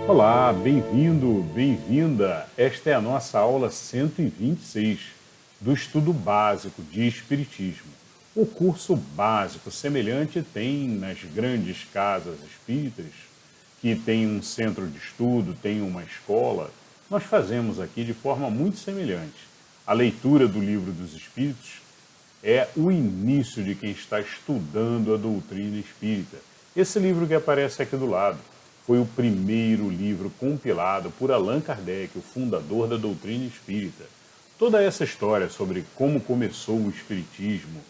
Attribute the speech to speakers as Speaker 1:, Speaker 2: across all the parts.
Speaker 1: Olá, bem-vindo, bem-vinda. Esta é a nossa aula 126 do Estudo Básico de Espiritismo. O curso básico semelhante tem nas grandes casas espíritas, que tem um centro de estudo, tem uma escola. Nós fazemos aqui de forma muito semelhante. A leitura do Livro dos Espíritos é o início de quem está estudando a doutrina espírita. Esse livro que aparece aqui do lado foi o primeiro livro compilado por Allan Kardec, o fundador da doutrina espírita. Toda essa história sobre como começou o espiritismo,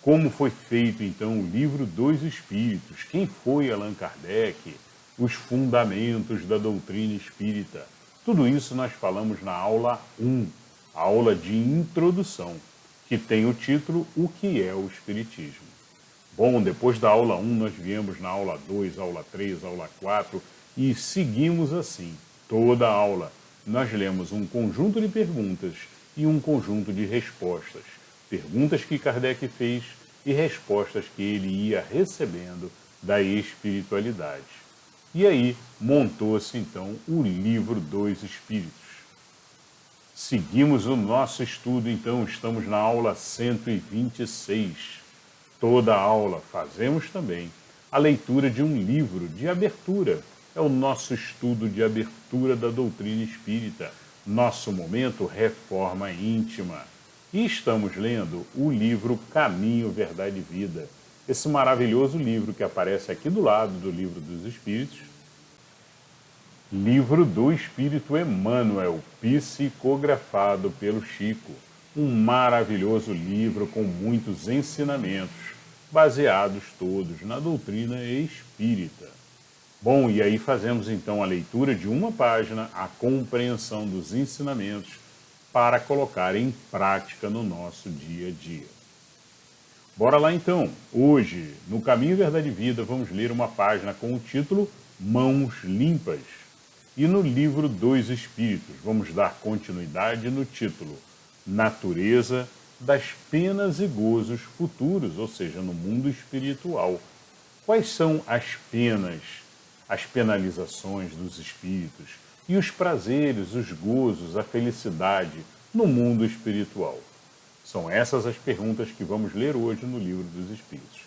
Speaker 1: como foi feito então o Livro dos Espíritos, quem foi Allan Kardec, os fundamentos da doutrina espírita. Tudo isso nós falamos na aula 1, a aula de introdução, que tem o título O que é o Espiritismo. Bom, depois da aula 1 nós viemos na aula 2, aula 3, aula 4 e seguimos assim. Toda a aula nós lemos um conjunto de perguntas e um conjunto de respostas. Perguntas que Kardec fez e respostas que ele ia recebendo da espiritualidade. E aí montou-se então o Livro dos Espíritos. Seguimos o nosso estudo, então estamos na aula 126. Toda a aula fazemos também a leitura de um livro de abertura. É o nosso estudo de abertura da doutrina espírita, nosso momento Reforma Íntima. E estamos lendo o livro Caminho, Verdade e Vida. Esse maravilhoso livro que aparece aqui do lado do Livro dos Espíritos. Livro do Espírito Emmanuel, psicografado pelo Chico. Um maravilhoso livro com muitos ensinamentos, baseados todos na doutrina espírita. Bom, e aí fazemos então a leitura de uma página, a compreensão dos ensinamentos, para colocar em prática no nosso dia a dia. Bora lá então. Hoje, no Caminho, Verdade e Vida, vamos ler uma página com o título Mãos Limpas. E no Livro dos Espíritos, vamos dar continuidade no título Natureza das penas e gozos futuros, ou seja, no mundo espiritual. Quais são as penas, as penalizações dos espíritos e os prazeres, os gozos, a felicidade no mundo espiritual? São essas as perguntas que vamos ler hoje no Livro dos Espíritos.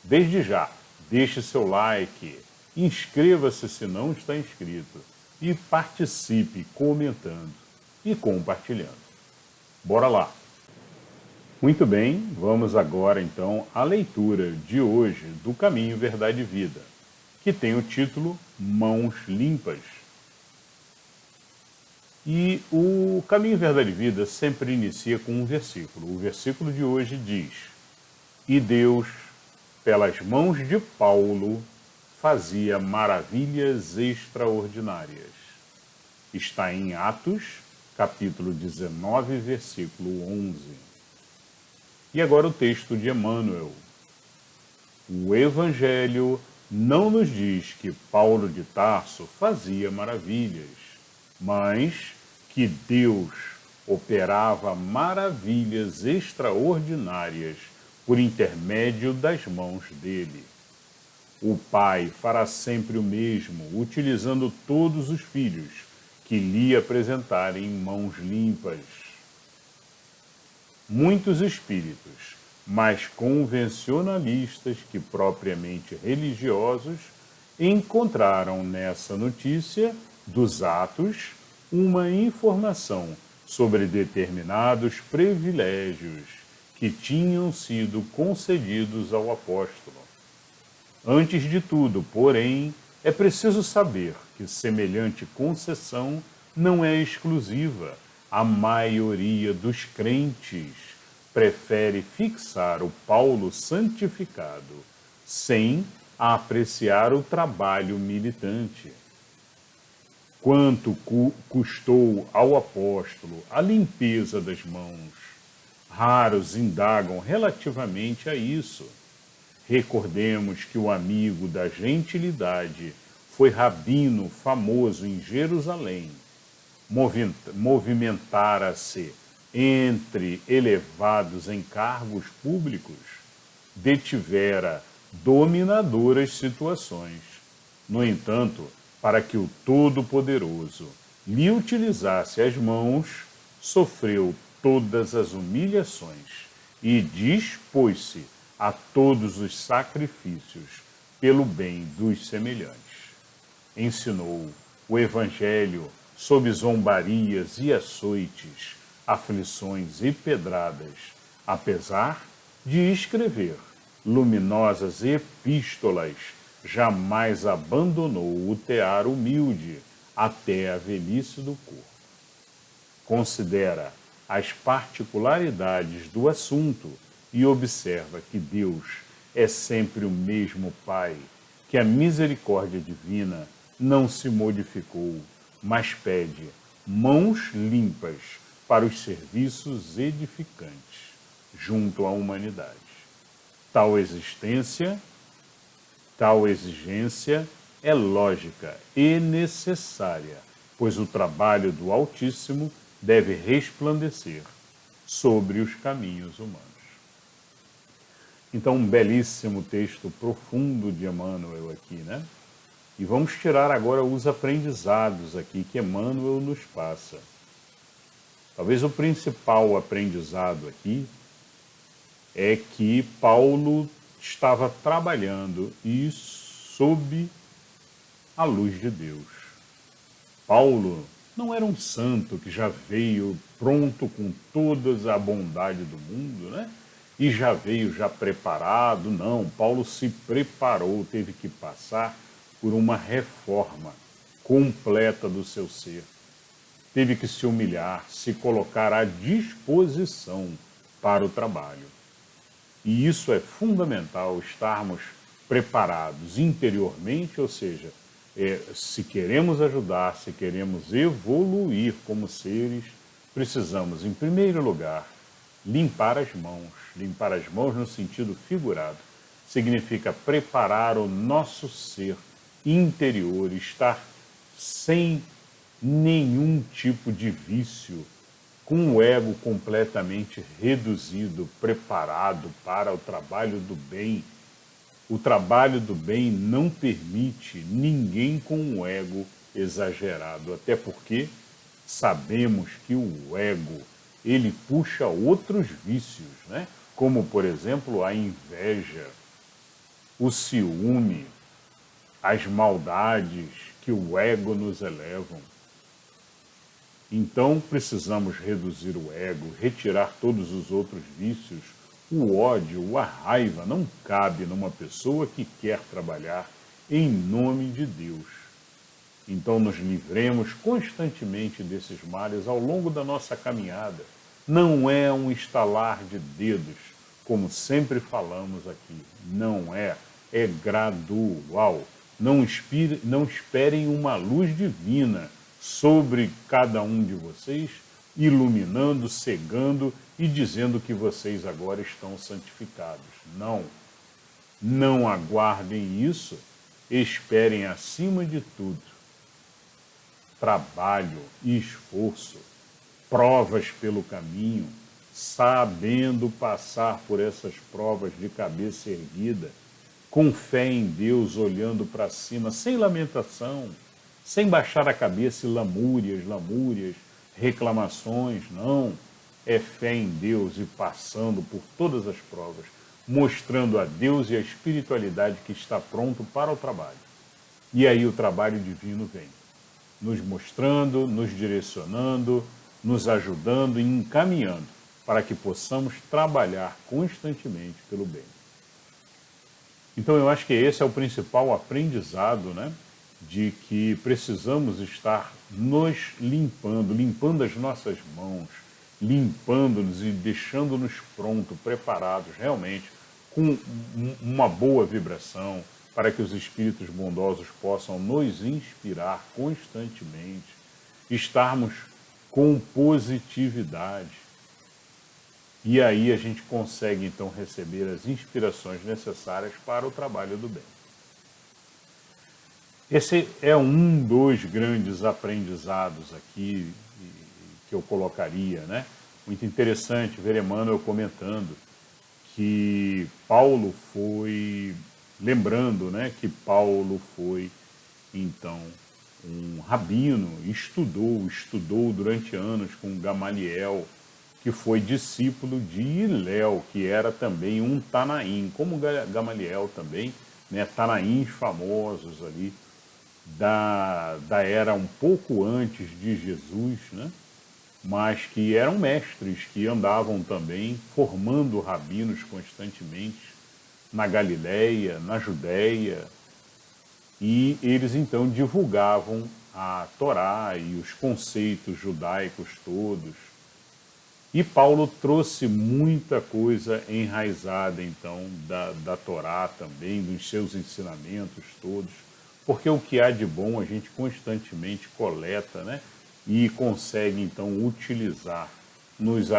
Speaker 1: Desde já, deixe seu like, inscreva-se se não está inscrito e participe comentando e compartilhando. Bora lá! Muito bem, vamos agora então à leitura de hoje do Caminho, Verdade e Vida, que tem o título Mãos Limpas. E o Caminho, Verdade e Vida sempre inicia com um versículo. O versículo de hoje diz: E Deus, pelas mãos de Paulo, fazia maravilhas extraordinárias. Está em Atos, capítulo 19, versículo 11. E agora o texto de Emmanuel. O Evangelho não nos diz que Paulo de Tarso fazia maravilhas, mas que Deus operava maravilhas extraordinárias por intermédio das mãos dele. O Pai fará sempre o mesmo, utilizando todos os filhos que lhe apresentarem mãos limpas. Muitos espíritos, mais convencionalistas que propriamente religiosos, encontraram nessa notícia dos atos uma informação sobre determinados privilégios que tinham sido concedidos ao apóstolo. Antes de tudo, porém, é preciso saber que semelhante concessão não é exclusiva. A maioria dos crentes prefere fixar o Paulo santificado sem apreciar o trabalho militante. Quanto custou ao apóstolo a limpeza das mãos? Raros indagam relativamente a isso. Recordemos que o amigo da gentilidade foi rabino famoso em Jerusalém. Movimentara-se entre elevados encargos públicos, detivera dominadoras situações. No entanto, para que o Todo-Poderoso lhe utilizasse as mãos, sofreu todas as humilhações e dispôs-se a todos os sacrifícios pelo bem dos semelhantes. Ensinou o Evangelho sob zombarias e açoites, aflições e pedradas, apesar de escrever luminosas epístolas, jamais abandonou o tear humilde até a velhice do corpo. Considera as particularidades do assunto e observa que Deus é sempre o mesmo Pai, que a misericórdia divina não se modificou, mas pede mãos limpas para os serviços edificantes junto à humanidade. Tal exigência é lógica e necessária, pois o trabalho do Altíssimo deve resplandecer sobre os caminhos humanos. Então, um belíssimo texto profundo de Emmanuel aqui, né? E vamos tirar agora os aprendizados aqui que Emmanuel nos passa. Talvez o principal aprendizado aqui é que Paulo estava trabalhando e sob a luz de Deus. Paulo não era um santo que já veio pronto com toda a bondade do mundo, né? E já veio já preparado. Não, Paulo se preparou, teve que passar por uma reforma completa do seu ser. Teve que se humilhar, se colocar à disposição para o trabalho. E isso é fundamental, estarmos preparados interiormente, ou seja, se queremos ajudar, se queremos evoluir como seres, precisamos, em primeiro lugar, limpar as mãos. Limpar as mãos no sentido figurado significa preparar o nosso ser interior, estar sem nenhum tipo de vício, com o ego completamente reduzido, preparado para o trabalho do bem. O trabalho do bem não permite ninguém com o ego exagerado, até porque sabemos que o ego, ele puxa outros vícios, né? Como, por exemplo, a inveja, o ciúme, as maldades que o ego nos elevam. Então, precisamos reduzir o ego, retirar todos os outros vícios. O ódio, a raiva não cabe numa pessoa que quer trabalhar em nome de Deus. Então, nos livremos constantemente desses males ao longo da nossa caminhada. Não é um estalar de dedos, como sempre falamos aqui. Não é. É gradual. Não esperem uma luz divina sobre cada um de vocês, iluminando, cegando e dizendo que vocês agora estão santificados. Não. Não aguardem isso. Esperem, acima de tudo, trabalho e esforço, provas pelo caminho, sabendo passar por essas provas de cabeça erguida, com fé em Deus, olhando para cima, sem lamentação, sem baixar a cabeça e lamúrias, reclamações, não. É fé em Deus e passando por todas as provas, mostrando a Deus e a espiritualidade que está pronto para o trabalho. E aí o trabalho divino vem, nos mostrando, nos direcionando, nos ajudando e encaminhando para que possamos trabalhar constantemente pelo bem. Então eu acho que esse é o principal aprendizado, né? De que precisamos estar nos limpando, limpando as nossas mãos, limpando-nos e deixando-nos prontos, preparados realmente, com uma boa vibração, para que os espíritos bondosos possam nos inspirar constantemente, estarmos com positividade. E aí a gente consegue então receber as inspirações necessárias para o trabalho do bem. Esse é um dos grandes aprendizados aqui que eu colocaria, né? Muito interessante ver Emmanuel comentando que Paulo foi, lembrando, né, que Paulo foi, então, um rabino, estudou durante anos com Gamaliel, que foi discípulo de Hilel, que era também um Tanaim, como Gamaliel também, né, Tanaíns famosos ali, da era um pouco antes de Jesus, né, mas que eram mestres, que andavam também formando rabinos constantemente na Galileia, na Judéia, e eles então divulgavam a Torá e os conceitos judaicos todos. E Paulo trouxe muita coisa enraizada então da Torá também, dos seus ensinamentos todos, porque o que há de bom a gente constantemente coleta, né? E consegue então utilizar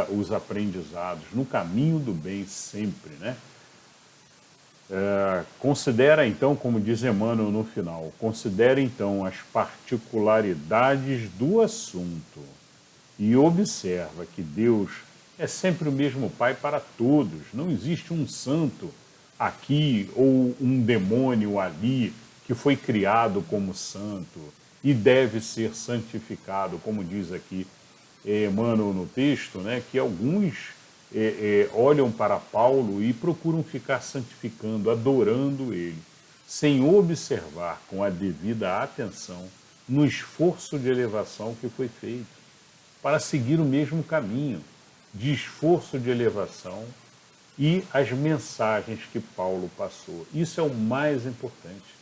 Speaker 1: os aprendizados, no caminho do bem sempre, né? Considera então, como diz Emmanuel no final, considera então as particularidades do assunto e observa que Deus é sempre o mesmo Pai para todos. Não existe um santo aqui ou um demônio ali que foi criado como santo e deve ser santificado, como diz aqui Emmanuel no texto, né, que alguns olham para Paulo e procuram ficar santificando, adorando ele, sem observar com a devida atenção no esforço de elevação que foi feito, para seguir o mesmo caminho de esforço de elevação e as mensagens que Paulo passou. Isso é o mais importante.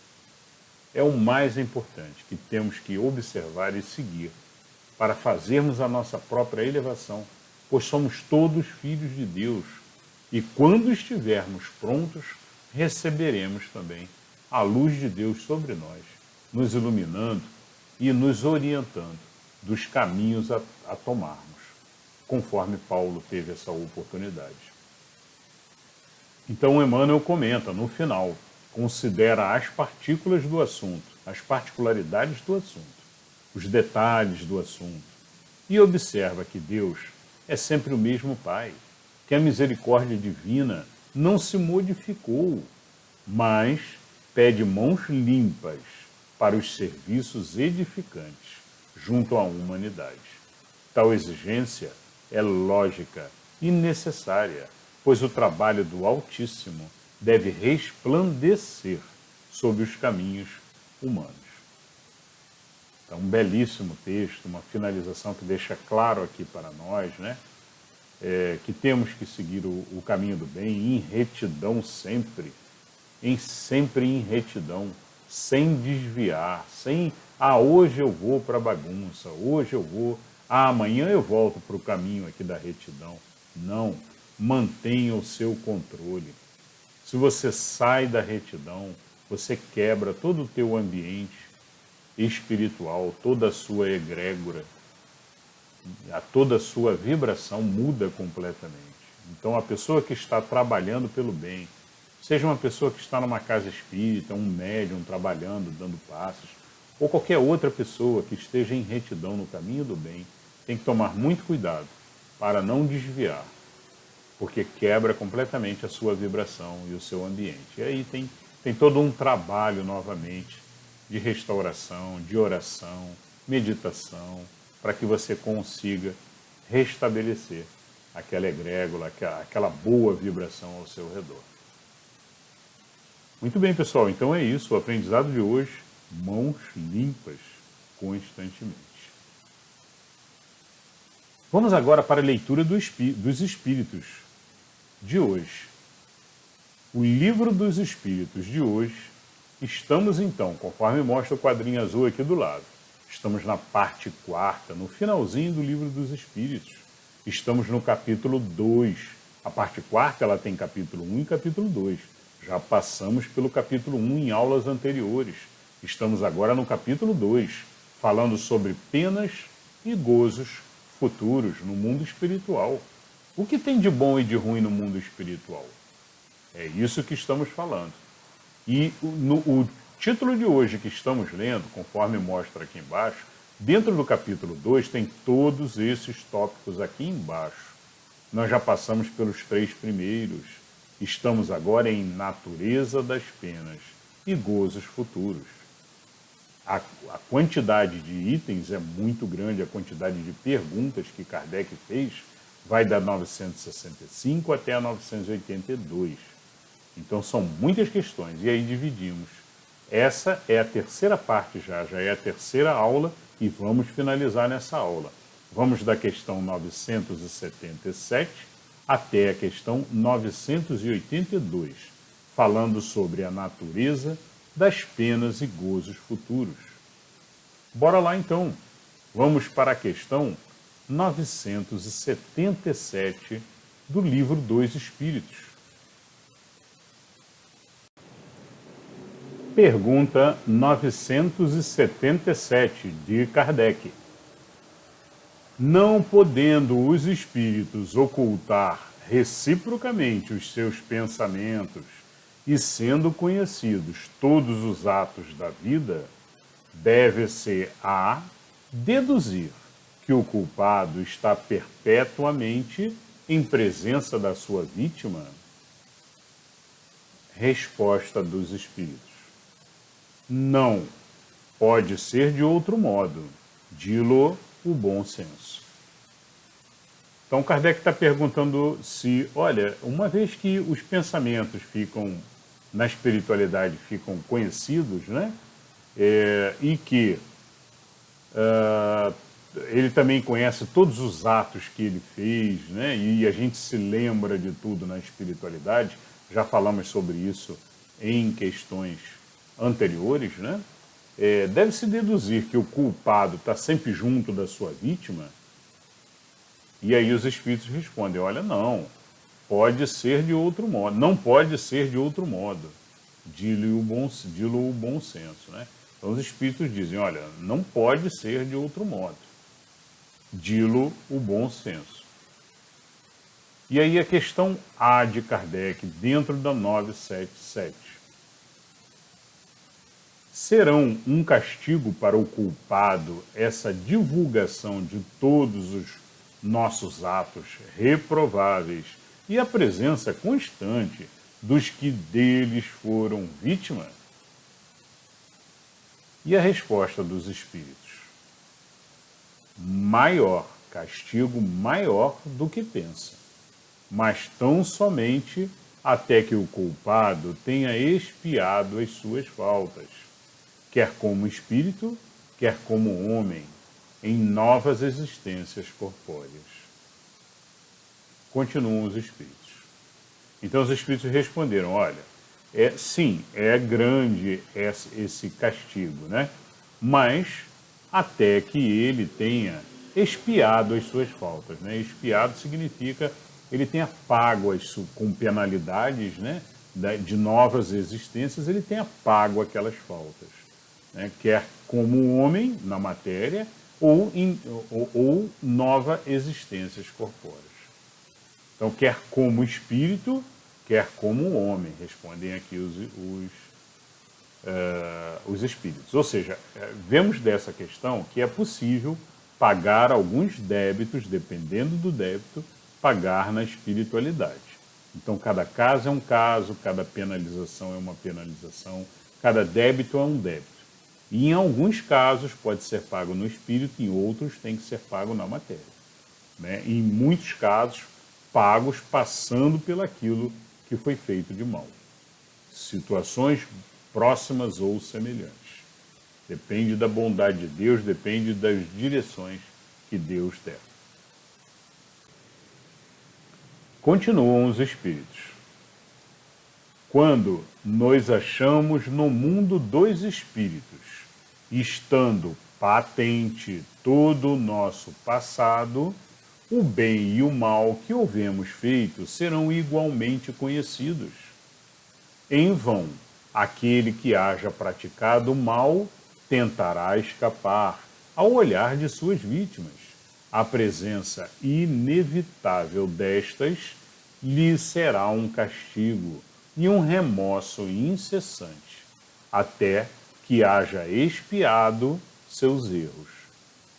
Speaker 1: É o mais importante que temos que observar e seguir para fazermos a nossa própria elevação, pois somos todos filhos de Deus e quando estivermos prontos, receberemos também a luz de Deus sobre nós, nos iluminando e nos orientando dos caminhos a tomarmos, conforme Paulo teve essa oportunidade. Então Emmanuel comenta no final, considera as partículas do assunto, as particularidades do assunto, os detalhes do assunto, e observa que Deus é sempre o mesmo Pai, que a misericórdia divina não se modificou, mas pede mãos limpas para os serviços edificantes junto à humanidade. Tal exigência é lógica e necessária, pois o trabalho do Altíssimo deve resplandecer sobre os caminhos humanos. Então, um belíssimo texto, uma finalização que deixa claro aqui para nós, né? Que temos que seguir o caminho do bem em retidão sempre em retidão, sem desviar, sem, hoje eu vou para a bagunça, hoje eu vou, amanhã eu volto para o caminho aqui da retidão. Não, mantenha o seu controle. Se você sai da retidão, você quebra todo o teu ambiente espiritual, toda a sua egrégora, toda a sua vibração muda completamente. Então a pessoa que está trabalhando pelo bem, seja uma pessoa que está numa casa espírita, um médium trabalhando, dando passos, ou qualquer outra pessoa que esteja em retidão no caminho do bem, tem que tomar muito cuidado para não desviar, porque quebra completamente a sua vibração e o seu ambiente. E aí tem todo um trabalho novamente de restauração, de oração, meditação, para que você consiga restabelecer aquela egrégora, aquela boa vibração ao seu redor. Muito bem, pessoal, então é isso, o aprendizado de hoje, mãos limpas constantemente. Vamos agora para a leitura dos Espíritos de hoje. O Livro dos Espíritos de hoje, estamos então, conforme mostra o quadrinho azul aqui do lado, estamos na parte 4ª, no finalzinho do Livro dos Espíritos. Estamos no capítulo 2. A parte 4ª ela tem capítulo 1 e capítulo 2. Já passamos pelo capítulo 1 em aulas anteriores. Estamos agora no capítulo 2, falando sobre penas e gozos futuros no mundo espiritual. O que tem de bom e de ruim no mundo espiritual? É isso que estamos falando. E o título de hoje que estamos lendo, conforme mostra aqui embaixo, dentro do capítulo 2 tem todos esses tópicos aqui embaixo. Nós já passamos pelos 3 primeiros. Estamos agora em natureza das penas e gozos futuros. a quantidade de itens é muito grande, a quantidade de perguntas que Kardec fez vai da 965 até a 982. Então são muitas questões, e aí dividimos. Essa é a terceira parte já é a terceira aula, e vamos finalizar nessa aula. Vamos da questão 977 até a questão 982, falando sobre a natureza das penas e gozos futuros. Bora lá então. Vamos para a questão 977 do livro dos Espíritos. Pergunta 977 de Kardec. Não podendo os espíritos ocultar reciprocamente os seus pensamentos e sendo conhecidos todos os atos da vida, deve-se a deduzir que o culpado está perpetuamente em presença da sua vítima? Resposta dos espíritos. Não, pode ser de outro modo, dilo o bom senso. Então Kardec está perguntando se, olha, uma vez que os pensamentos ficam, na espiritualidade, ficam conhecidos, né? E que ele também conhece todos os atos que ele fez, né? E a gente se lembra de tudo na espiritualidade, já falamos sobre isso em questões anteriores, né? Deve-se deduzir que o culpado está sempre junto da sua vítima. E aí os espíritos respondem, olha, não, pode ser de outro modo, não pode ser de outro modo, dilo o bom senso, né? Então os espíritos dizem, olha, não pode ser de outro modo, dilo o bom senso. E aí a questão A de Kardec, dentro da 977. Serão um castigo para o culpado essa divulgação de todos os nossos atos reprováveis e a presença constante dos que deles foram vítimas? E a resposta dos espíritos? Maior, castigo maior do que pensa, mas tão somente até que o culpado tenha expiado as suas faltas, quer como espírito, quer como homem, em novas existências corpóreas. Continuam os espíritos. Então os espíritos responderam, olha, sim, é grande esse castigo, né? Mas até que ele tenha expiado as suas faltas, né? Expiado significa ele tenha pago com penalidades, né? De novas existências, ele tenha pago aquelas faltas, né? Quer como homem na matéria ou nova existências corpóreas. Então, quer como espírito, quer como homem, respondem aqui os espíritos. Ou seja, vemos dessa questão que é possível pagar alguns débitos, dependendo do débito, pagar na espiritualidade. Então, cada caso é um caso, cada penalização é uma penalização, cada débito é um débito. E em alguns casos pode ser pago no espírito, em outros tem que ser pago na matéria, né? Em muitos casos, pagos passando pelaquilo que foi feito de mal. Situações próximas ou semelhantes. Depende da bondade de Deus, depende das direções que Deus der. Continuam os espíritos. Quando nos achamos no mundo dos espíritos, estando patente todo o nosso passado, o bem e o mal que houvemos feito serão igualmente conhecidos. Em vão, aquele que haja praticado o mal tentará escapar ao olhar de suas vítimas. A presença inevitável destas lhe será um castigo e um remorso incessante, até que haja expiado seus erros.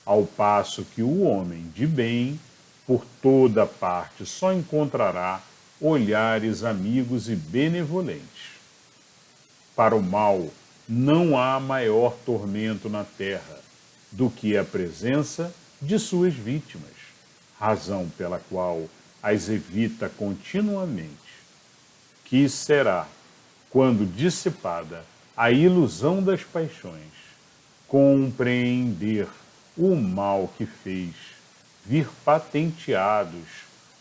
Speaker 1: Ao passo que o homem de bem, por toda parte, só encontrará olhares amigos e benevolentes. Para o mal, não há maior tormento na terra do que a presença de suas vítimas, razão pela qual as evita continuamente, que será, quando dissipada a ilusão das paixões, compreender o mal que fez, vir patenteados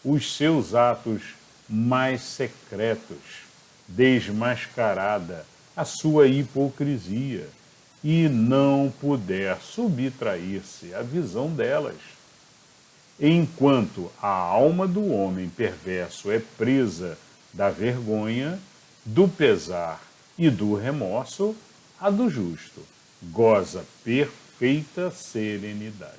Speaker 1: os seus atos mais secretos, desmascarada a sua hipocrisia, e não puder subtrair-se à visão delas. Enquanto a alma do homem perverso é presa da vergonha, do pesar e do remorso, a do justo goza perfeita serenidade.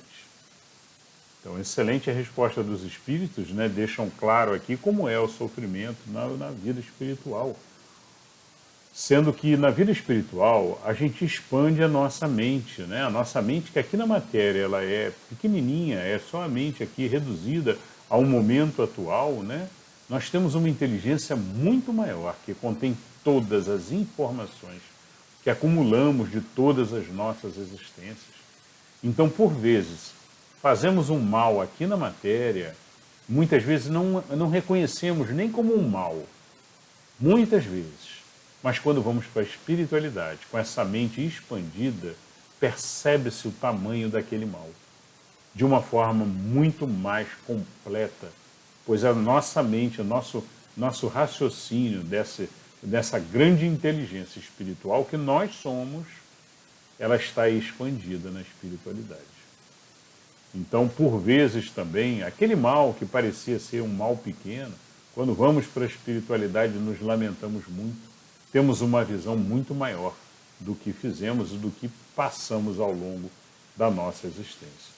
Speaker 1: Então, excelente a resposta dos espíritos, né? Deixam claro aqui como é o sofrimento na vida espiritual. Sendo que na vida espiritual a gente expande a nossa mente, né? A nossa mente, que aqui na matéria ela é pequenininha, é só a mente aqui reduzida ao momento atual, né? Nós temos uma inteligência muito maior, que contém todas as informações que acumulamos de todas as nossas existências. Então, por vezes, fazemos um mal aqui na matéria, muitas vezes não reconhecemos nem como um mal, muitas vezes. Mas quando vamos para a espiritualidade, com essa mente expandida, percebe-se o tamanho daquele mal, de uma forma muito mais completa, pois a nossa mente, o nosso raciocínio dessa grande inteligência espiritual que nós somos, ela está expandida na espiritualidade. Então, por vezes também, aquele mal que parecia ser um mal pequeno, quando vamos para a espiritualidade nos lamentamos muito, temos uma visão muito maior do que fizemos e do que passamos ao longo da nossa existência.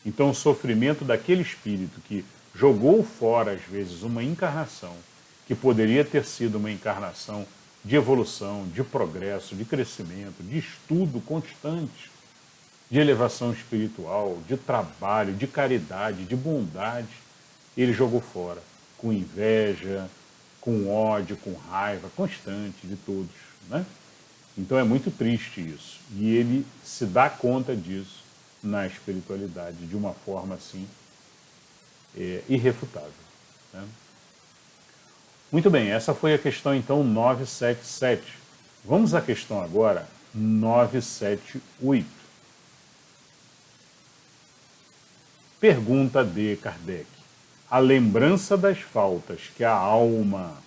Speaker 1: Então, o sofrimento daquele espírito que jogou fora, às vezes, uma encarnação que poderia ter sido uma encarnação de evolução, de progresso, de crescimento, de estudo constante, de elevação espiritual, de trabalho, de caridade, de bondade, ele jogou fora com inveja, com ódio, com raiva constante de todos, né? Então é muito triste isso. E ele se dá conta disso na espiritualidade de uma forma assim irrefutável, né? Muito bem, essa foi a questão então 977. Vamos à questão agora 978. Pergunta de Kardec. A lembrança das faltas que a alma,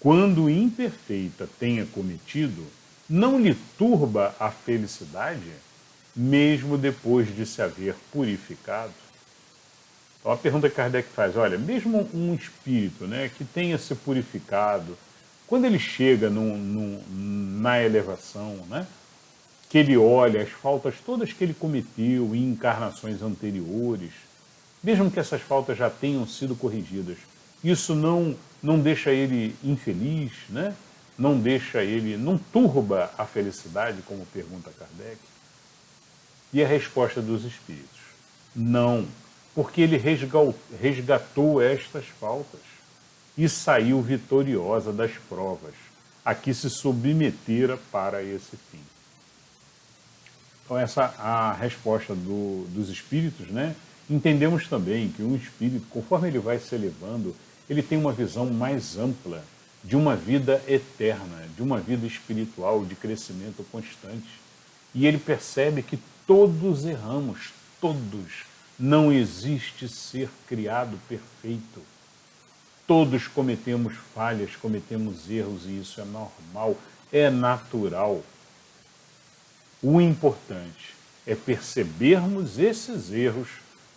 Speaker 1: quando imperfeita, tenha cometido, não lhe turba a felicidade, mesmo depois de se haver purificado? Então a pergunta que Kardec faz, olha, mesmo um espírito, né, que tenha se purificado, quando ele chega na elevação, né, que ele olha as faltas todas que ele cometeu em encarnações anteriores, mesmo que essas faltas já tenham sido corrigidas, isso não deixa ele infeliz, né? Não turba a felicidade, como pergunta Kardec? E a resposta dos espíritos, não, porque ele resgatou estas faltas e saiu vitoriosa das provas a que se submetera para esse fim. Então essa é a resposta dos espíritos, né? Entendemos também que um espírito, conforme ele vai se elevando, ele tem uma visão mais ampla de uma vida eterna, de uma vida espiritual, de crescimento constante. E ele percebe que todos erramos, todos. Não existe ser criado perfeito. Todos cometemos falhas, cometemos erros, e isso é normal, é natural. O importante é percebermos esses erros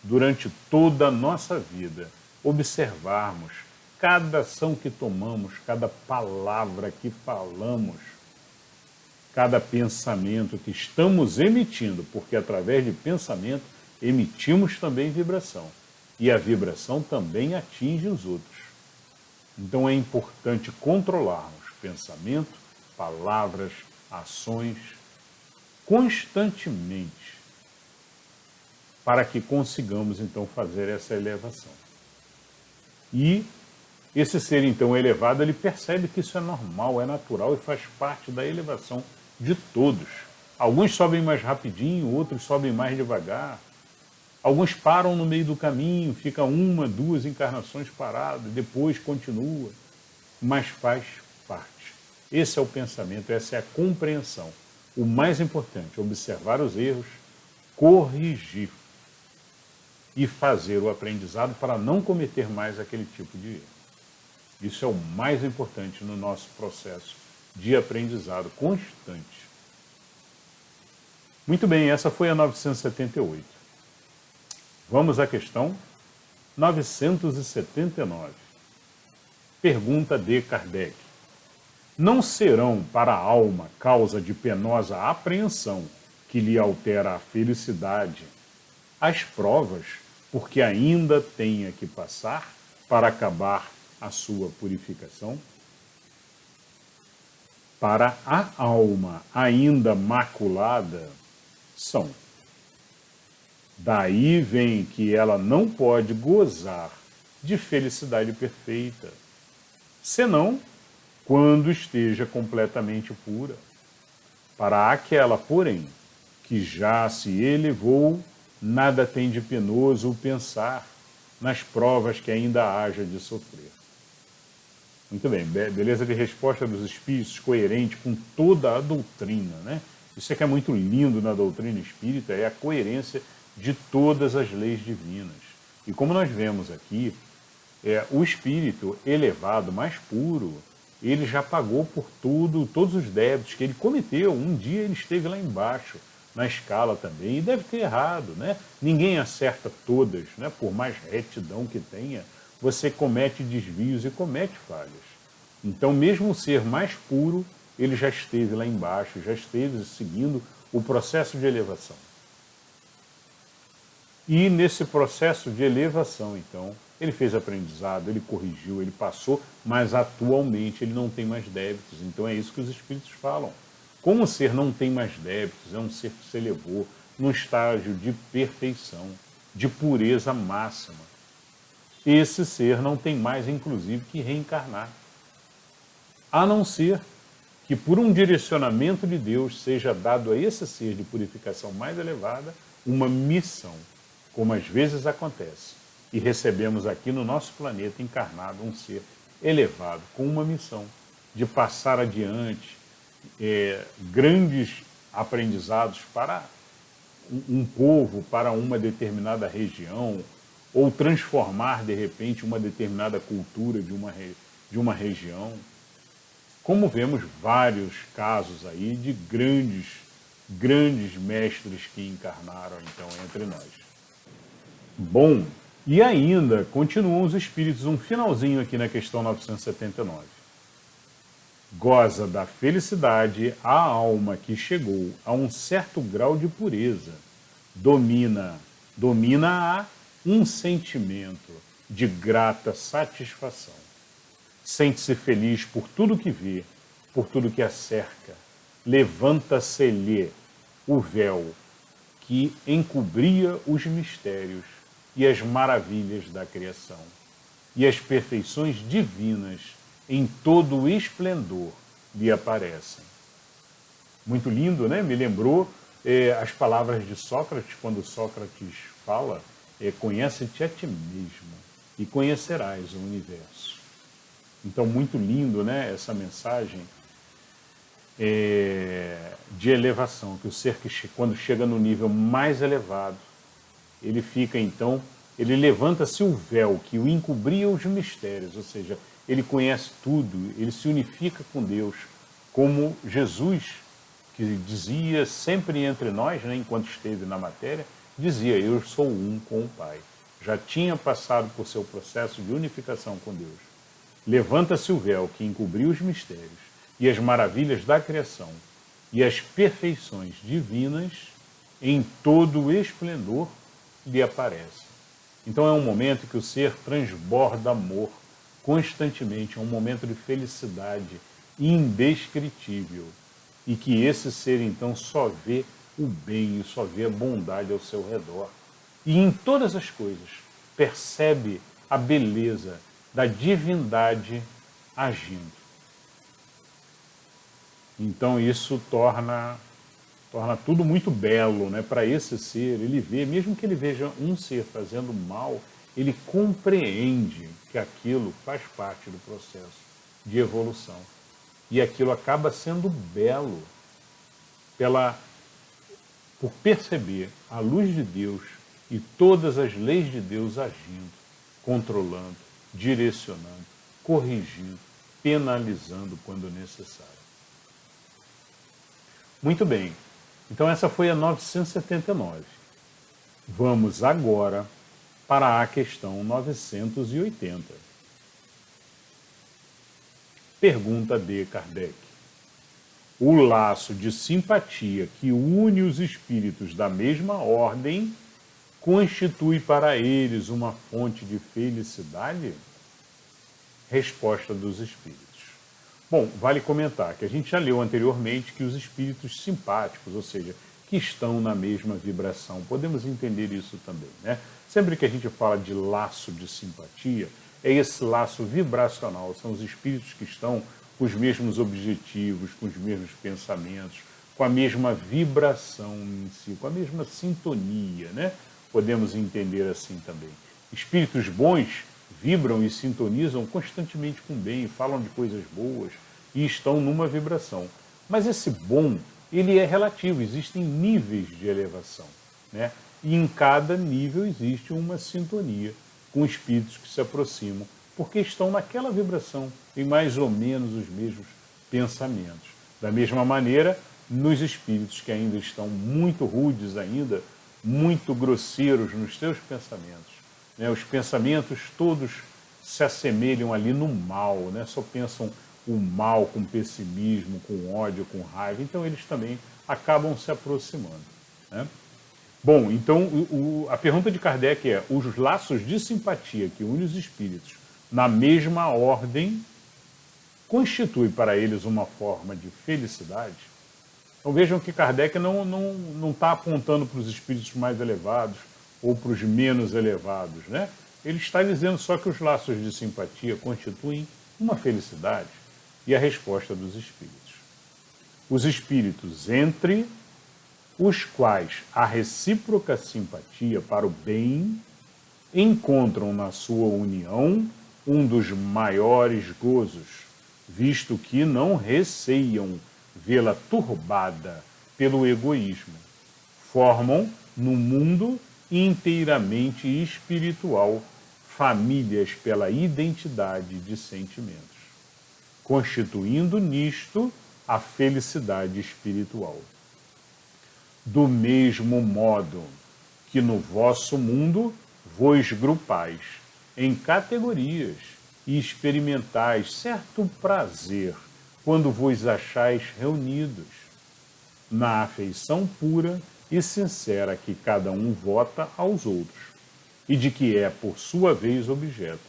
Speaker 1: durante toda a nossa vida, observarmos cada ação que tomamos, cada palavra que falamos, cada pensamento que estamos emitindo, porque através de pensamento emitimos também vibração, e a vibração também atinge os outros. Então é importante controlarmos pensamento, palavras, ações, constantemente, para que consigamos, então, fazer essa elevação. E esse ser, então, elevado, ele percebe que isso é normal, é natural e faz parte da elevação de todos. Alguns sobem mais rapidinho, outros sobem mais devagar. Alguns param no meio do caminho, fica uma, duas encarnações paradas, depois continua, mas faz parte. Esse é o pensamento, essa é a compreensão. O mais importante, observar os erros, corrigir e fazer o aprendizado para não cometer mais aquele tipo de erro. Isso é o mais importante no nosso processo de aprendizado constante. Muito bem, essa foi a 978. Vamos à questão 979. Pergunta de Kardec. Não serão para a alma causa de penosa apreensão que lhe altera a felicidade as provas porque ainda tenha que passar para acabar a sua purificação? Para a alma ainda maculada, são. Daí vem que ela não pode gozar de felicidade perfeita, senão quando esteja completamente pura. Para aquela, porém, que já se elevou, nada tem de penoso o pensar nas provas que ainda haja de sofrer. Muito bem, beleza de resposta dos espíritos, coerente com toda a doutrina, né? Isso é que é muito lindo na doutrina espírita, é a coerência de todas as leis divinas. E como nós vemos aqui, o espírito elevado, mais puro, ele já pagou por tudo, todos os débitos que ele cometeu. Um dia ele esteve lá embaixo, na escala também, e deve ter errado, né? Ninguém acerta todas, né? Por mais retidão que tenha, você comete desvios e comete falhas. Então, mesmo o ser mais puro, ele já esteve lá embaixo, já esteve seguindo o processo de elevação. E nesse processo de elevação, então, ele fez aprendizado, ele corrigiu, ele passou, mas atualmente ele não tem mais débitos. Então é isso que os espíritos falam. Como o ser não tem mais débitos, é um ser que se elevou num estágio de perfeição, de pureza máxima. Esse ser não tem mais, inclusive, que reencarnar. A não ser que por um direcionamento de Deus seja dado a esse ser de purificação mais elevada uma missão, como às vezes acontece. E recebemos aqui no nosso planeta encarnado um ser elevado com uma missão de passar adiante grandes aprendizados para um povo, para uma determinada região, ou transformar de repente uma determinada cultura de uma região. Como vemos vários casos aí de grandes mestres que encarnaram então entre nós. Bom, e ainda continuam os espíritos, um finalzinho aqui na questão 979. Goza da felicidade a alma que chegou a um certo grau de pureza, domina-a um sentimento de grata satisfação. Sente-se feliz por tudo que vê, por tudo que a cerca. Levanta-se-lhe o véu que encobria os mistérios e as maravilhas da criação, e as perfeições divinas em todo o esplendor lhe aparecem. Muito lindo, né? Me lembrou as palavras de Sócrates, quando Sócrates fala, conhece-te a ti mesmo e conhecerás o universo. Então, muito lindo, né? Essa mensagem de elevação, que o ser que quando chega no nível mais elevado, ele fica então, ele levanta-se o véu que o encobria os mistérios, ou seja, ele conhece tudo, ele se unifica com Deus, como Jesus, que dizia sempre entre nós, né, enquanto esteve na matéria, dizia, eu sou um com o Pai. Já tinha passado por seu processo de unificação com Deus. Levanta-se o véu que encobria os mistérios e as maravilhas da criação e as perfeições divinas em todo o esplendor lhe aparece. Então é um momento que o ser transborda amor constantemente, é um momento de felicidade indescritível e que esse ser então só vê o bem e só vê a bondade ao seu redor. E em todas as coisas percebe a beleza da divindade agindo. Então isso torna tudo muito belo, né? Para esse ser. Ele vê, mesmo que ele veja um ser fazendo mal, ele compreende que aquilo faz parte do processo de evolução. E aquilo acaba sendo belo por perceber a luz de Deus e todas as leis de Deus agindo, controlando, direcionando, corrigindo, penalizando quando necessário. Muito bem, então essa foi a 979. Vamos agora para a questão 980. Pergunta de Kardec. O laço de simpatia que une os espíritos da mesma ordem constitui para eles uma fonte de felicidade? Resposta dos espíritos. Bom, vale comentar que a gente já leu anteriormente que os espíritos simpáticos, ou seja, que estão na mesma vibração, podemos entender isso também, né? Sempre que a gente fala de laço de simpatia, é esse laço vibracional, são os espíritos que estão com os mesmos objetivos, com os mesmos pensamentos, com a mesma vibração em si, com a mesma sintonia, né? Podemos entender assim também. Espíritos bons vibram e sintonizam constantemente com o bem, falam de coisas boas e estão numa vibração. Mas esse bom, ele é relativo, existem níveis de elevação, né? E em cada nível existe uma sintonia com espíritos que se aproximam, porque estão naquela vibração, em mais ou menos os mesmos pensamentos. Da mesma maneira, nos espíritos que ainda estão muito rudes ainda, muito grosseiros nos seus pensamentos, né? Os pensamentos todos se assemelham ali no mal, né? Só pensam o mal com pessimismo, com ódio, com raiva, então eles também acabam se aproximando, né? Bom, então a pergunta de Kardec é: os laços de simpatia que unem os espíritos na mesma ordem constitui para eles uma forma de felicidade? Então vejam que Kardec não está apontando para os espíritos mais elevados ou para os menos elevados, né? Ele está dizendo só que os laços de simpatia constituem uma felicidade. E a resposta dos espíritos: os espíritos entre os quais a recíproca simpatia para o bem encontram na sua união um dos maiores gozos, visto que não receiam vê-la turbada pelo egoísmo. Formam, no mundo inteiramente espiritual, famílias pela identidade de sentimentos, constituindo nisto a felicidade espiritual. Do mesmo modo que no vosso mundo vos grupais em categorias e experimentais certo prazer quando vos achais reunidos, na afeição pura e sincera que cada um vota aos outros, e de que é, por sua vez, objeto.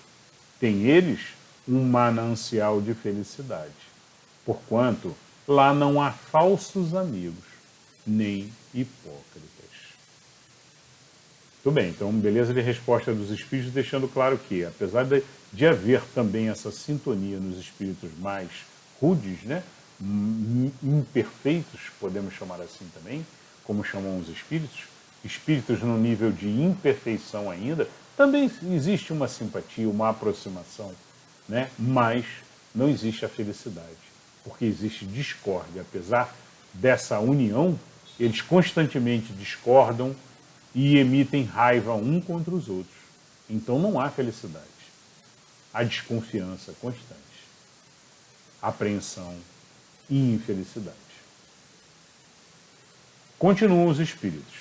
Speaker 1: Tem eles um manancial de felicidade, porquanto lá não há falsos amigos, nem hipócritas. Muito bem, então, beleza de resposta dos espíritos, deixando claro que, apesar de haver também essa sintonia nos espíritos mais rudes, né, imperfeitos, podemos chamar assim também, como chamam os espíritos no nível de imperfeição ainda, também existe uma simpatia, uma aproximação, né, mas não existe a felicidade, porque existe discórdia. Apesar dessa união, eles constantemente discordam e emitem raiva um contra os outros. Então não há felicidade. Há desconfiança constante, apreensão e infelicidade. Continuam os espíritos.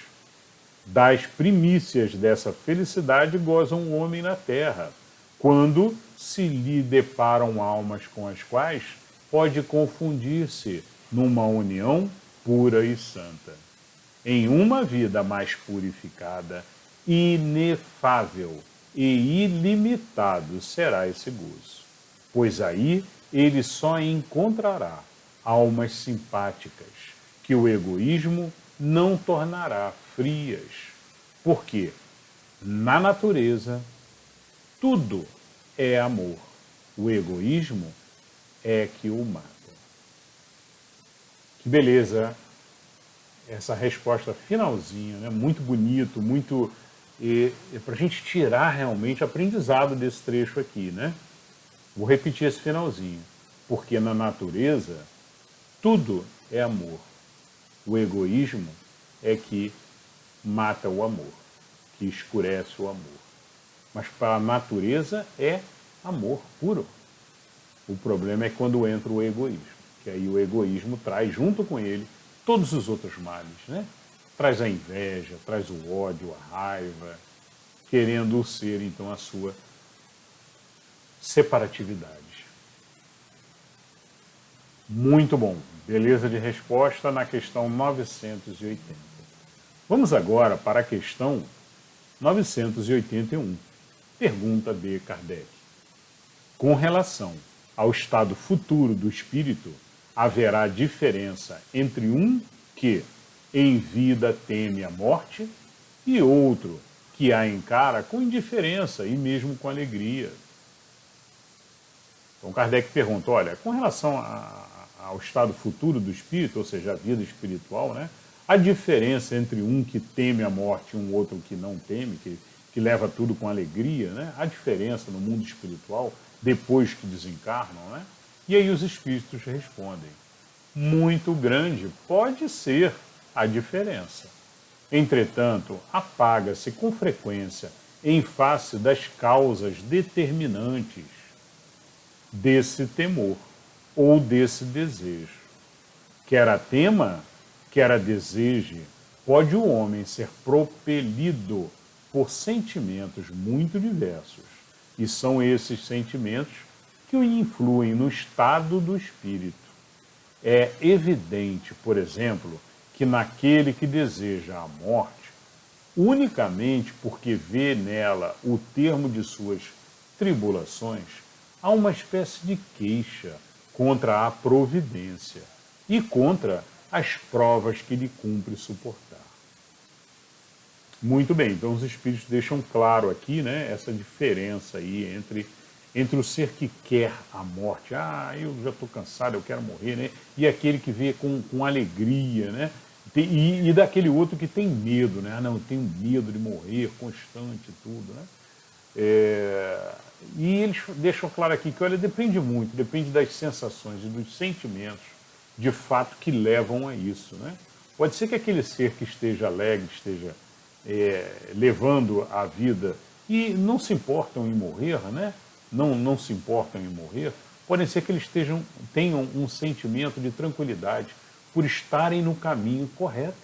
Speaker 1: Das primícias dessa felicidade gozam o homem na terra, quando se lhe deparam almas com as quais pode confundir-se numa união pura e santa. Em uma vida mais purificada, inefável e ilimitado será esse gozo, pois aí ele só encontrará almas simpáticas que o egoísmo não tornará frias, porque na natureza tudo é amor, o egoísmo é que o mata. Que beleza essa resposta finalzinha, né? Muito bonito, muito... para a gente tirar realmente aprendizado desse trecho aqui, né? Vou repetir esse finalzinho. Porque na natureza, tudo é amor. O egoísmo é que mata o amor, que escurece o amor. Mas para a natureza é amor puro. O problema é quando entra o egoísmo, que aí o egoísmo traz junto com ele todos os outros males, né? Traz a inveja, traz o ódio, a raiva, querendo ser então a sua separatividade. Muito bom. Beleza de resposta na questão 980. Vamos agora para a questão 981. Pergunta de Kardec. Com relação ao estado futuro do espírito, haverá diferença entre um que em vida teme a morte e outro que a encara com indiferença e mesmo com alegria. Então Kardec pergunta, olha, com relação ao estado futuro do espírito, ou seja, a vida espiritual, né, a diferença entre um que teme a morte e um outro que não teme, que leva tudo com alegria, né, a diferença no mundo espiritual, depois que desencarnam, né? E aí os espíritos respondem, muito grande pode ser a diferença. Entretanto, apaga-se com frequência em face das causas determinantes desse temor ou desse desejo. Quer a tema, quer a deseje, pode o homem ser propelido por sentimentos muito diversos, e são esses sentimentos que o influem no estado do espírito. É evidente, por exemplo, que naquele que deseja a morte, unicamente porque vê nela o termo de suas tribulações, há uma espécie de queixa contra a providência e contra as provas que lhe cumpre suportar. Muito bem, então os espíritos deixam claro aqui, né, essa diferença aí entre o ser que quer a morte, eu já estou cansado, eu quero morrer, né, e aquele que vê com alegria, né, e daquele outro que tem medo, né, não, eu tenho medo de morrer, constante, tudo, né. E eles deixam claro aqui que, olha, depende muito, depende das sensações e dos sentimentos, de fato, que levam a isso, né. Pode ser que aquele ser que esteja alegre, esteja levando a vida e não se importam em morrer, né? Não se importam em morrer, podem ser que eles tenham um sentimento de tranquilidade por estarem no caminho correto,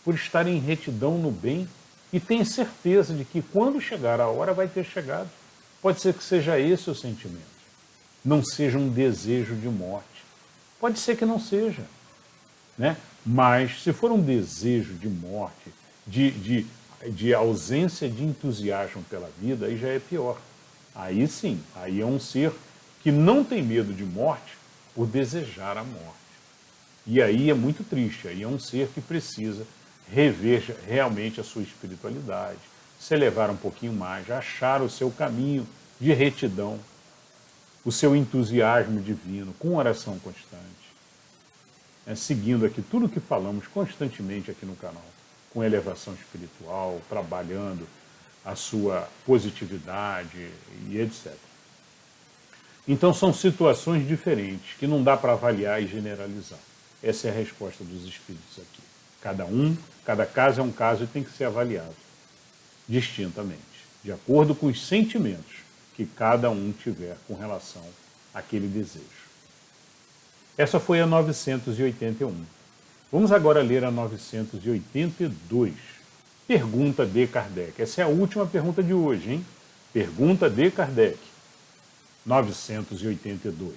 Speaker 1: por estarem em retidão no bem e têm certeza de que quando chegar a hora vai ter chegado. Pode ser que seja esse o sentimento, não seja um desejo de morte. Pode ser que não seja, né? Mas se for um desejo de morte, de ausência de entusiasmo pela vida, aí já é pior. Aí sim, aí é um ser que não tem medo de morte por desejar a morte. E aí é muito triste, aí é um ser que precisa rever realmente a sua espiritualidade, se elevar um pouquinho mais, achar o seu caminho de retidão, o seu entusiasmo divino, com oração constante. Seguindo aqui tudo que falamos constantemente aqui no canal, com elevação espiritual, trabalhando a sua positividade e etc. Então são situações diferentes, que não dá para avaliar e generalizar. Essa é a resposta dos espíritos aqui. Cada caso é um caso e tem que ser avaliado distintamente, de acordo com os sentimentos que cada um tiver com relação àquele desejo. Essa foi a 981. Vamos agora ler a 982. Pergunta de Kardec. Essa é a última pergunta de hoje, hein? Pergunta de Kardec. 982.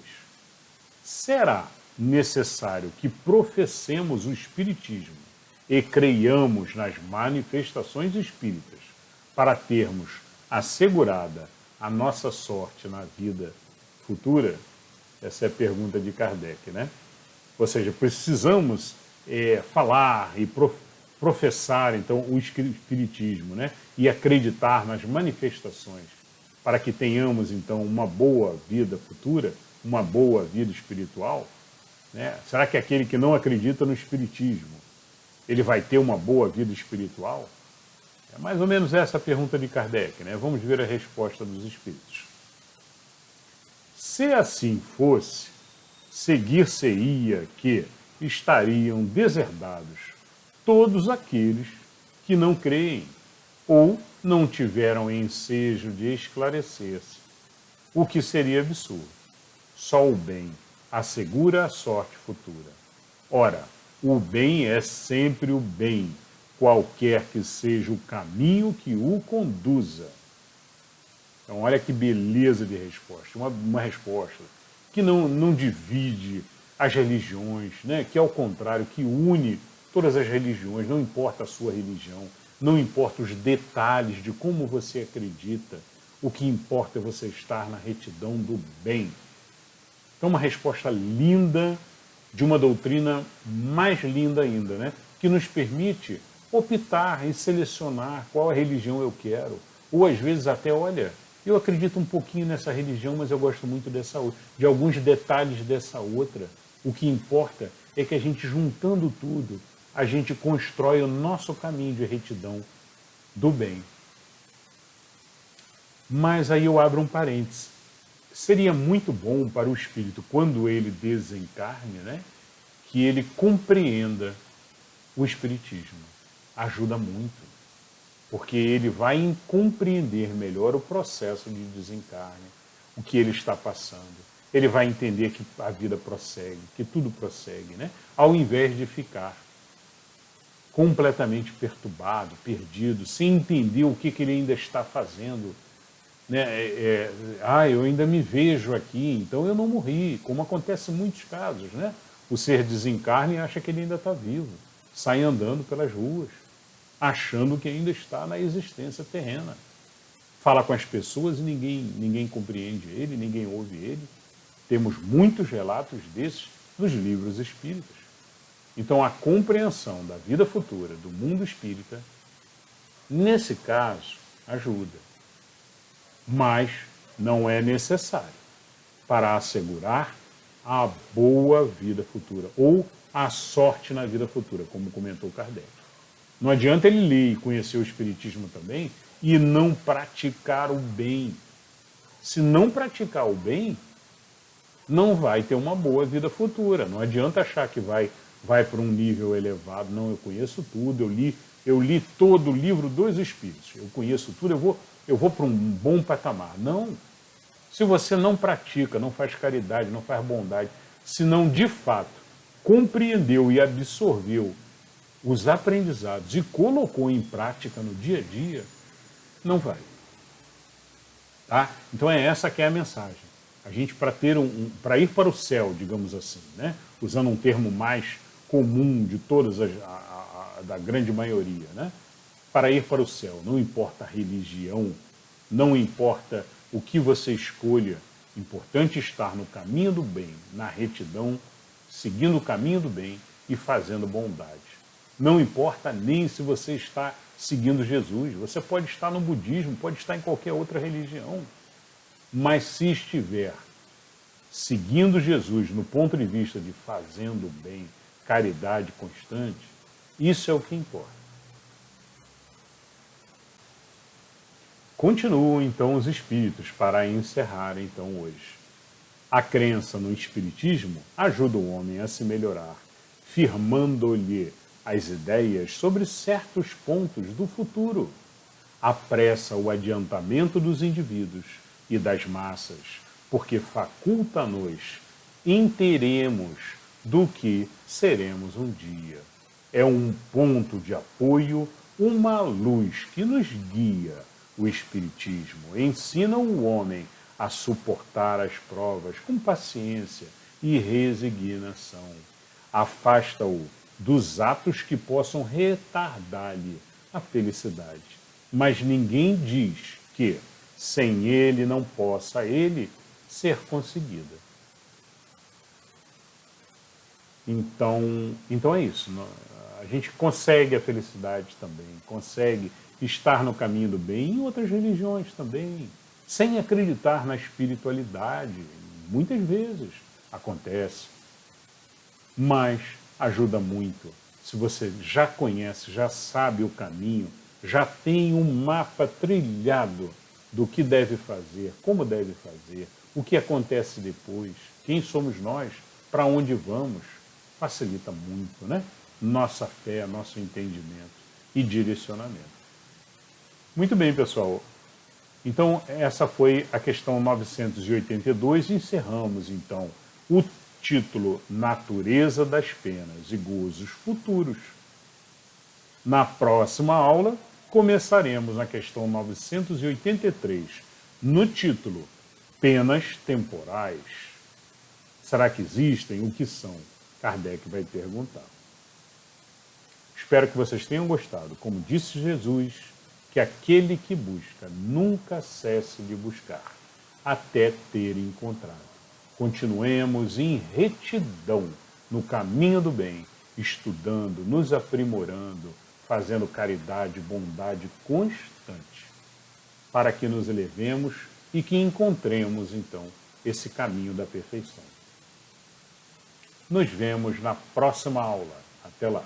Speaker 1: Será necessário que professemos o Espiritismo e creiamos nas manifestações espíritas para termos assegurada a nossa sorte na vida futura? Essa é a pergunta de Kardec, né? Ou seja, precisamos falar e professar, então, o Espiritismo, né? E acreditar nas manifestações para que tenhamos, então, uma boa vida futura, uma boa vida espiritual? né? Será que aquele que não acredita no espiritismo, ele vai ter uma boa vida espiritual? É mais ou menos essa a pergunta de Kardec, né? Vamos ver a resposta dos espíritos. Se assim fosse, seguir-se-ia que estariam deserdados todos aqueles que não creem ou não tiveram ensejo de esclarecer-se, o que seria absurdo. Só o bem assegura a sorte futura. Ora, o bem é sempre o bem, qualquer que seja o caminho que o conduza. Então, olha que beleza de resposta. Uma resposta que não divide as religiões, né? Que, ao contrário, que une todas as religiões, não importa a sua religião, não importa os detalhes de como você acredita, o que importa é você estar na retidão do bem. Então, uma resposta linda de uma doutrina mais linda ainda, né? Que nos permite optar e selecionar qual a religião eu quero. Ou às vezes até, olha, eu acredito um pouquinho nessa religião, mas eu gosto muito dessa outra, de alguns detalhes dessa outra. O que importa é que a gente, juntando tudo, a gente constrói o nosso caminho de retidão do bem. Mas aí eu abro um parênteses. Seria muito bom para o espírito, quando ele desencarne, né, que ele compreenda o espiritismo. Ajuda muito, porque ele vai compreender melhor o processo de desencarne, o que ele está passando. Ele vai entender que a vida prossegue, que tudo prossegue, né, ao invés de ficar completamente perturbado, perdido, sem entender o que ele ainda está fazendo. Né? Eu ainda me vejo aqui, então eu não morri, como acontece em muitos casos. Né? O ser desencarna e acha que ele ainda está vivo, sai andando pelas ruas, achando que ainda está na existência terrena. Fala com as pessoas e ninguém compreende ele, ninguém ouve ele. Temos muitos relatos desses nos livros espíritas. Então, a compreensão da vida futura, do mundo espírita, nesse caso, ajuda. Mas não é necessário para assegurar a boa vida futura, ou a sorte na vida futura, como comentou Kardec. Não adianta ele ler e conhecer o Espiritismo também e não praticar o bem. Se não praticar o bem, não vai ter uma boa vida futura. Não adianta achar que vai para um nível elevado. Não, eu conheço tudo, eu li todo o livro dos Espíritos, eu conheço tudo, eu vou para um bom patamar. Não. Se você não pratica, não faz caridade, não faz bondade, se não de fato compreendeu e absorveu os aprendizados e colocou em prática no dia a dia, não vai. Tá? Então é essa que é a mensagem. A gente, para ir para o céu, digamos assim, né? Usando um termo mais comum de todas da grande maioria, né? Para ir para o céu, não importa a religião, não importa o que você escolha, importante estar no caminho do bem, na retidão, seguindo o caminho do bem e fazendo bondade. Não importa nem se você está seguindo Jesus, você pode estar no budismo, pode estar em qualquer outra religião, mas se estiver seguindo Jesus no ponto de vista de fazendo bem, caridade constante, isso é o que importa. Continuam então os espíritos para encerrar então hoje. A crença no espiritismo ajuda o homem a se melhorar, firmando-lhe as ideias sobre certos pontos do futuro. Apressa o adiantamento dos indivíduos e das massas, porque faculta-nos inteiremos do que seremos um dia. É um ponto de apoio, uma luz que nos guia. O Espiritismo ensina o homem a suportar as provas com paciência e resignação. Afasta-o dos atos que possam retardar-lhe a felicidade. Mas ninguém diz que, sem ele, não possa ele ser conseguida. Então é isso. A gente consegue a felicidade também, consegue estar no caminho do bem em outras religiões também, sem acreditar na espiritualidade. Muitas vezes acontece. mas ajuda muito. Se você já conhece, já sabe o caminho, já tem um mapa trilhado do que deve fazer, como deve fazer, o que acontece depois, quem somos nós, para onde vamos, facilita muito, né? Nossa fé, nosso entendimento e direcionamento. Muito bem, pessoal. Então, essa foi a questão 982. Encerramos, então, o título Natureza das Penas e Gozos Futuros. Na próxima aula, começaremos na questão 983, no título Penas Temporais. Será que existem? O que são? Kardec vai perguntar. Espero que vocês tenham gostado. Como disse Jesus, que aquele que busca nunca cesse de buscar, até ter encontrado. Continuemos em retidão no caminho do bem, estudando, nos aprimorando, fazendo caridade e bondade constante, para que nos elevemos e que encontremos, então, esse caminho da perfeição. Nos vemos na próxima aula. Até lá!